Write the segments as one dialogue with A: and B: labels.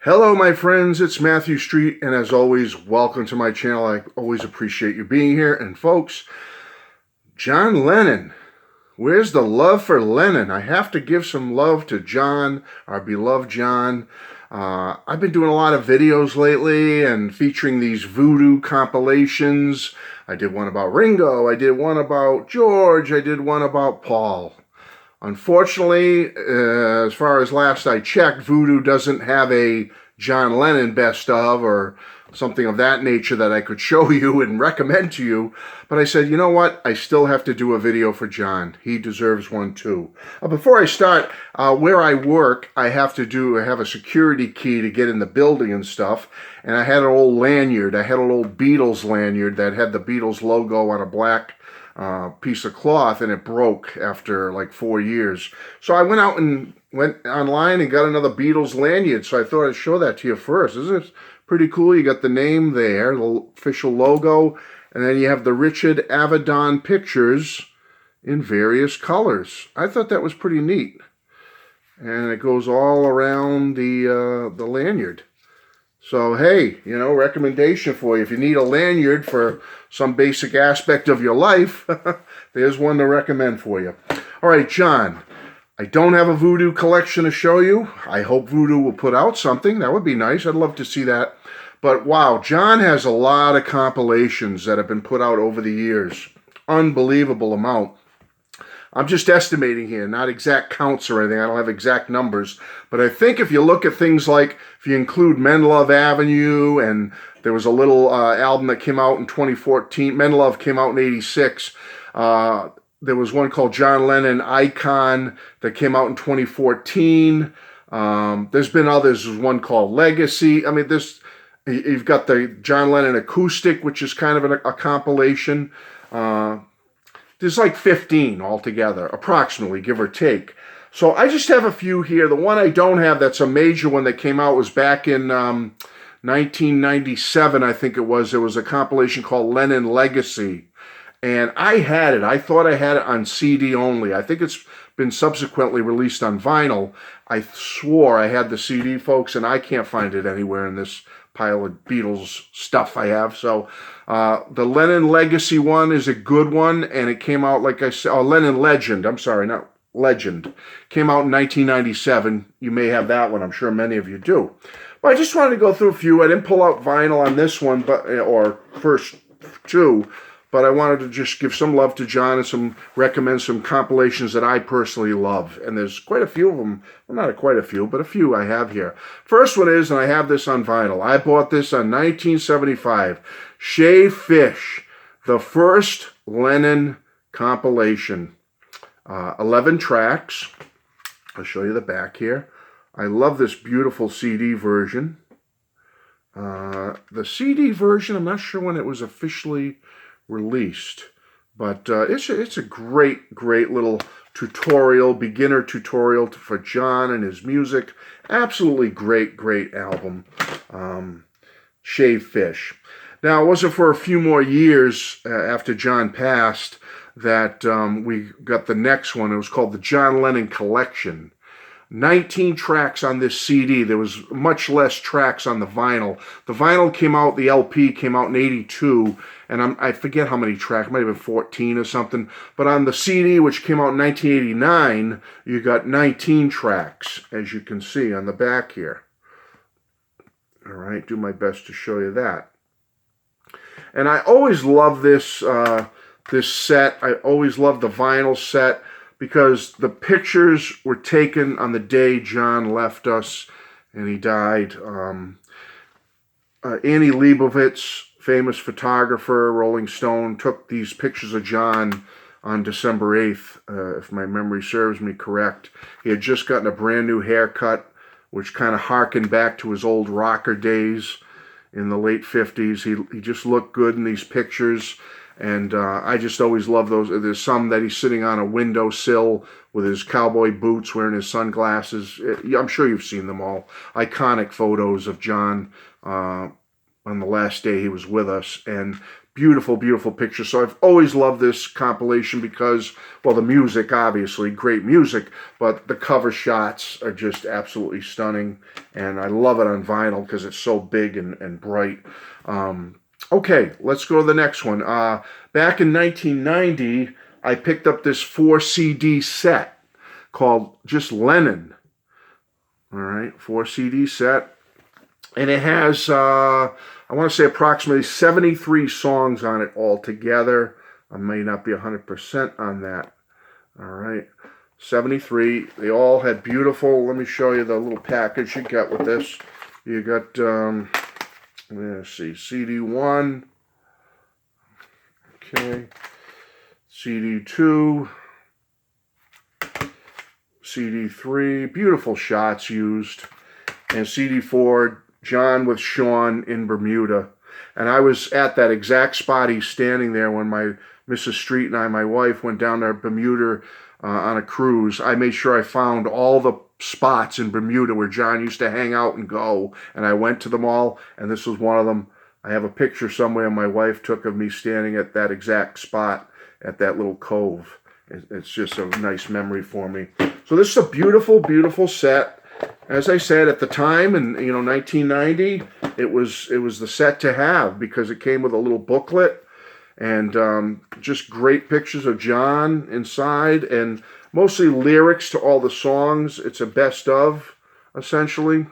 A: Hello, my friends. It's Matthew Street, and as always, welcome to my channel. I always appreciate you being here. And folks, John Lennon. Where's the love for Lennon? I have to give some love to John, our beloved John. I've been doing a lot of videos lately and featuring these voodoo compilations. I did one about Ringo. I did one about George. I did one about Paul. Unfortunately, as far as last I checked, Voodoo doesn't have a John Lennon best of or something of that nature that I could show you and recommend to you. But I said, you know what? I still have to do a video for John. He deserves one too. Before I start, where I work, I have a security key to get in the building and stuff. And I had an old lanyard. I had an old Beatles lanyard that had the Beatles logo on a black piece of cloth, and it broke after like 4 years. So I went online and got another Beatles lanyard. So I thought I'd show that to you first. Isn't it pretty cool? You got the name there, the official logo, and then you have the Richard Avedon pictures in various colors. I thought that was pretty neat. And it goes all around the lanyard. So, hey, recommendation for you. If you need a lanyard for some basic aspect of your life, there's one to recommend for you. All right, John, I don't have a Voodoo collection to show you. I hope Voodoo will put out something. That would be nice. I'd love to see that. But, wow, John has a lot of compilations that have been put out over the years. Unbelievable amount. I'm just estimating here, not exact counts or anything. I don't have exact numbers. But I think if you look at things like, if you include Men Love Avenue, and there was a little album that came out in 2014. Men Love came out in 86. There was one called John Lennon Icon that came out in 2014. There's been others. There's one called Legacy. I mean, you've got the John Lennon Acoustic, which is kind of a compilation. There's like 15 altogether, approximately, give or take. So I just have a few here. The one I don't have that's a major one that came out was back in 1997, I think it was. There was a compilation called Lennon Legacy. And I had it. I thought I had it on CD only. I think it's been subsequently released on vinyl. I swore I had the CD, folks, and I can't find it anywhere in this pile of Beatles stuff I have. So the Lennon Legacy one is a good one, and it came out, like I said, Lennon Legend. I'm sorry, not Legend. Came out in 1997. You may have that one. I'm sure many of you do. But I just wanted to go through a few. I didn't pull out vinyl on this one, or first two, but I wanted to just give some love to John and recommend some compilations that I personally love. And there's quite a few of them. Well, not quite a few, but a few I have here. First one is, and I have this on vinyl. I bought this on 1975. Shaved Fish, the first Lennon compilation. 11 tracks. I'll show you the back here. I love this beautiful CD version. The CD version, I'm not sure when it was officially released, but it's a great little tutorial, beginner tutorial for John and his music. Absolutely great album. Shaved Fish. Now, it wasn't for a few more years after John passed that we got the next one. It was called the John Lennon Collection. 19 tracks on this CD. There was much less tracks on the vinyl. The vinyl came out, the LP came out in 82, and I forget how many tracks, it might have been 14 or something. But on the CD, which came out in 1989, you got 19 tracks, as you can see on the back here. All right, do my best to show you that. And I always love this set. I always loved the vinyl set, because the pictures were taken on the day John left us and he died. Annie Leibovitz, famous photographer, Rolling Stone, took these pictures of John on December 8th, if my memory serves me correct. He had just gotten a brand new haircut, which kind of harkened back to his old rocker days in the late 50s. He just looked good in these pictures. And I just always love those. There's some that he's sitting on a windowsill with his cowboy boots, wearing his sunglasses. I'm sure you've seen them all. Iconic photos of John on the last day he was with us. And Beautiful, beautiful picture. So I've always loved this compilation because, well, the music, obviously, great music, but the cover shots are just absolutely stunning. And I love it on vinyl because it's so big and bright. Okay, let's go to the next one. Back in 1990, I picked up this 4 CD set called just Lennon. All right, 4 CD set. And it has, I want to say approximately 73 songs on it altogether. I may not be 100% on that. All right, 73. They all had beautiful, let me show you the little package you got with this. You got, let's see, CD1. Okay. CD2. CD3. Beautiful shots used. And CD4. John with Sean in Bermuda. And I was at that exact spot he's standing there when my Mrs. Street and I, my wife, went down to Bermuda on a cruise. I made sure I found all the spots in Bermuda where John used to hang out and go. And I went to them all, and this was one of them. I have a picture somewhere my wife took of me standing at that exact spot at that little cove. It's just a nice memory for me. So this is a beautiful, beautiful set. As I said, at the time, in 1990, it was the set to have because it came with a little booklet and just great pictures of John inside and mostly lyrics to all the songs. It's a best of, essentially.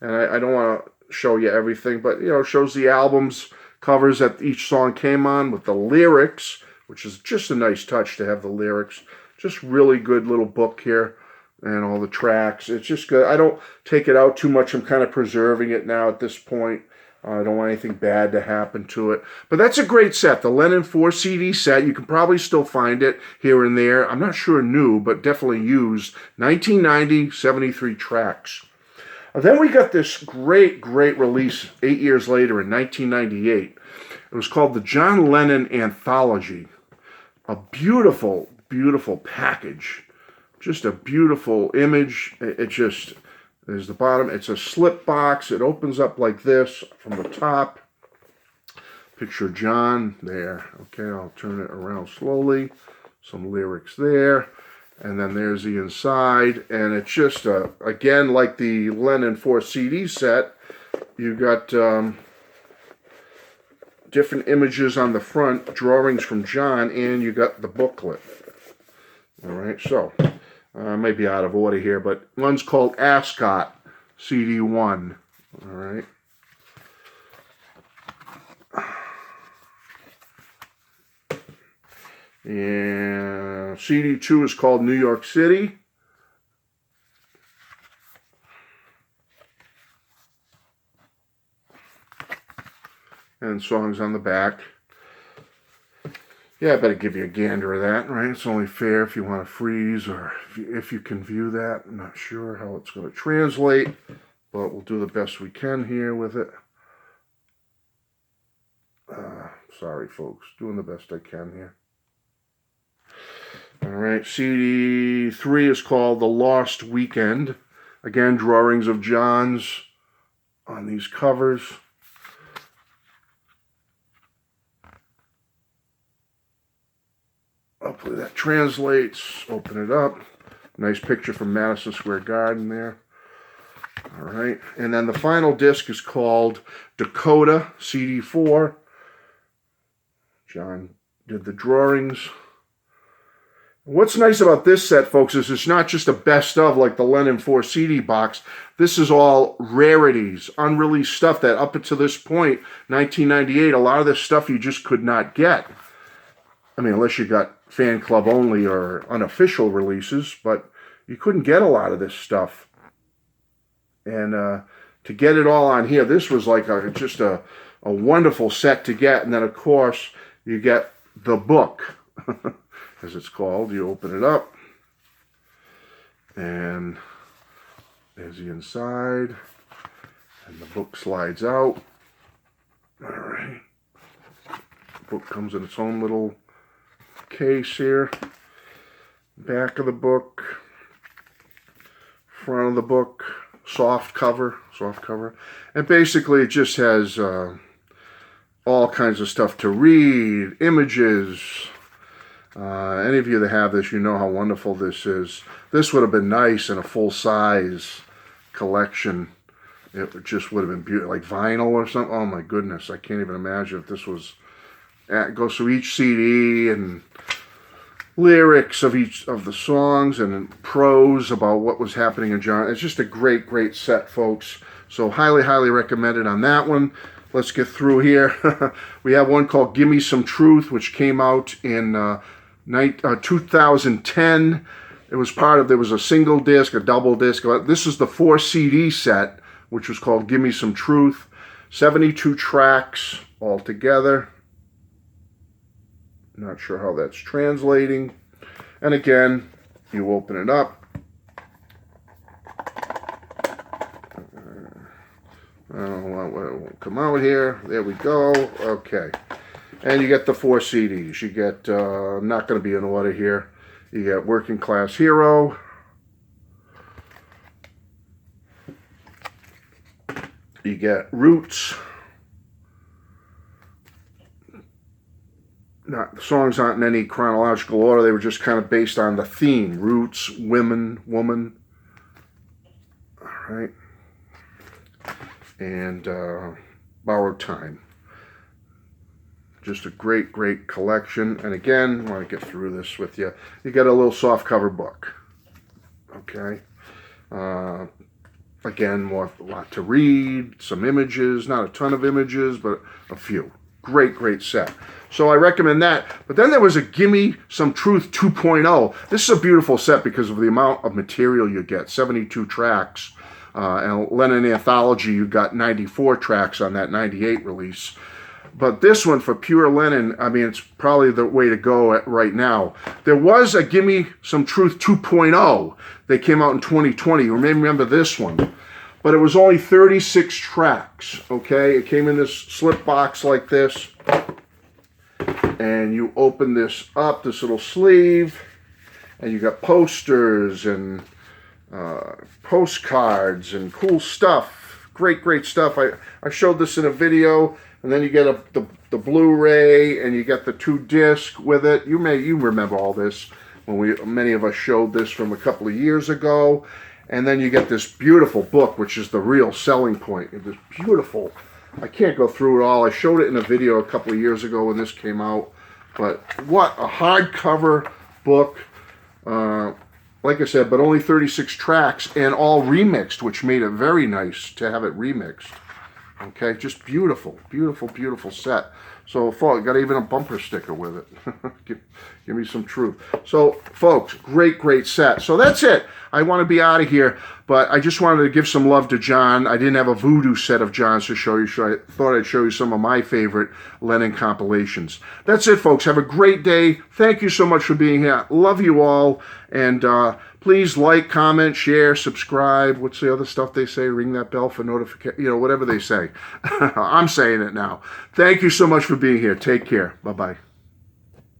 A: And I don't want to show you everything, but it shows the albums covers that each song came on with the lyrics, which is just a nice touch to have the lyrics. Just really good little book here. And all the tracks. It's just good. I don't take it out too much. I'm kind of preserving it now at this point. I don't want anything bad to happen to it. But that's a great set. The Lennon 4 CD set. You can probably still find it here and there. I'm not sure new, but definitely used. 1990, 73 tracks. Then we got this great, great release 8 years later in 1998. It was called the John Lennon Anthology. A beautiful, beautiful package. Just a beautiful image. It just, there's the bottom. It's a slip box. It opens up like this from the top. Picture John there. Okay, I'll turn it around slowly. Some lyrics there. And then there's the inside. And it's just, again, like the Lennon 4 CD set, you've got different images on the front, drawings from John, and you got the booklet. All right, so... I may be out of order here, but one's called Ascot, CD1. All right. And CD2 is called New York City. And songs on the back. Yeah, I better give you a gander of that, right? It's only fair if you want to freeze or if you can view that. I'm not sure how it's going to translate, but we'll do the best we can here with it. Sorry, folks. Doing the best I can here. All right, CD3 is called The Lost Weekend. Again, drawings of John's on these covers. Hopefully that translates. Open it up. Nice picture from Madison Square Garden there. All right. And then the final disc is called Dakota, CD4. John did the drawings. What's nice about this set, folks, is it's not just a best of like the Lennon 4 CD box. This is all rarities, unreleased stuff that up until this point, 1998, a lot of this stuff you just could not get. I mean, unless you got fan club only or unofficial releases, but you couldn't get a lot of this stuff. And to get it all on here, this was like just a wonderful set to get. And then, of course, you get the book, as it's called. You open it up, and there's the inside, and the book slides out. All right. The book comes in its own little case here. Back of the book, front of the book, soft cover, and basically it just has all kinds of stuff to read, images. Any of you that have this, you know how wonderful this is. This would have been nice in a full-size collection. It just would have been beautiful, like vinyl or something. Oh my goodness, I can't even imagine if this was. It goes through each CD and lyrics of each of the songs and prose about what was happening in John. It's just a great, great set, folks. So highly, highly recommended on that one. Let's get through here. We have one called Give Me Some Truth, which came out in 2010. It was there was a single disc, a double disc. This is the 4 CD set, which was called Give Me Some Truth. 72 tracks altogether. Not sure how that's translating. And again, you open it up. I don't know what won't come out here. There we go. Okay. And you get the 4 CDs. You get, I'm not going to be in order here. You get Working Class Hero. You get Roots. The songs aren't in any chronological order. They were just kind of based on the theme. Roots, woman. All right. And Borrowed Time. Just a great, great collection. And again, I want to get through this with you. You get a little soft cover book. Okay. Again, a lot to read. Some images. Not a ton of images, but a few. Great, great set. So I recommend that. But then there was a Gimme Some Truth 2.0. This is a beautiful set because of the amount of material you get. 72 tracks. And Lennon Anthology, you got 94 tracks on that 98 release. But this one, for pure Lennon, I mean, it's probably the way to go right now. There was a Gimme Some Truth 2.0 that came out in 2020. You may remember this one. But it was only 36 tracks, okay? It came in this slip box like this. And you open this up, this little sleeve, and you got posters and postcards and cool stuff. Great, great stuff. I showed this in a video, and then you get the Blu-ray, and you get the 2 disc with it. You remember all this when many of us showed this from a couple of years ago. And then you get this beautiful book, which is the real selling point. It was beautiful. I can't go through it all. I showed it in a video a couple of years ago when this came out. But what a hardcover book. Like I said, but only 36 tracks and all remixed, which made it very nice to have it remixed. Okay, just beautiful, beautiful, beautiful set. So, folks, got even a bumper sticker with it. Give me some truth. So, folks, great, great set. So that's it. I want to be out of here, but I just wanted to give some love to John. I didn't have a voodoo set of John's to show you, so I thought I'd show you some of my favorite Lennon compilations. That's it, folks. Have a great day. Thank you so much for being here. Love you all, and please like, comment, share, subscribe. What's the other stuff they say? Ring that bell for notification. You know, whatever they say. I'm saying it now. Thank you so much for being here. Take care. Bye-bye.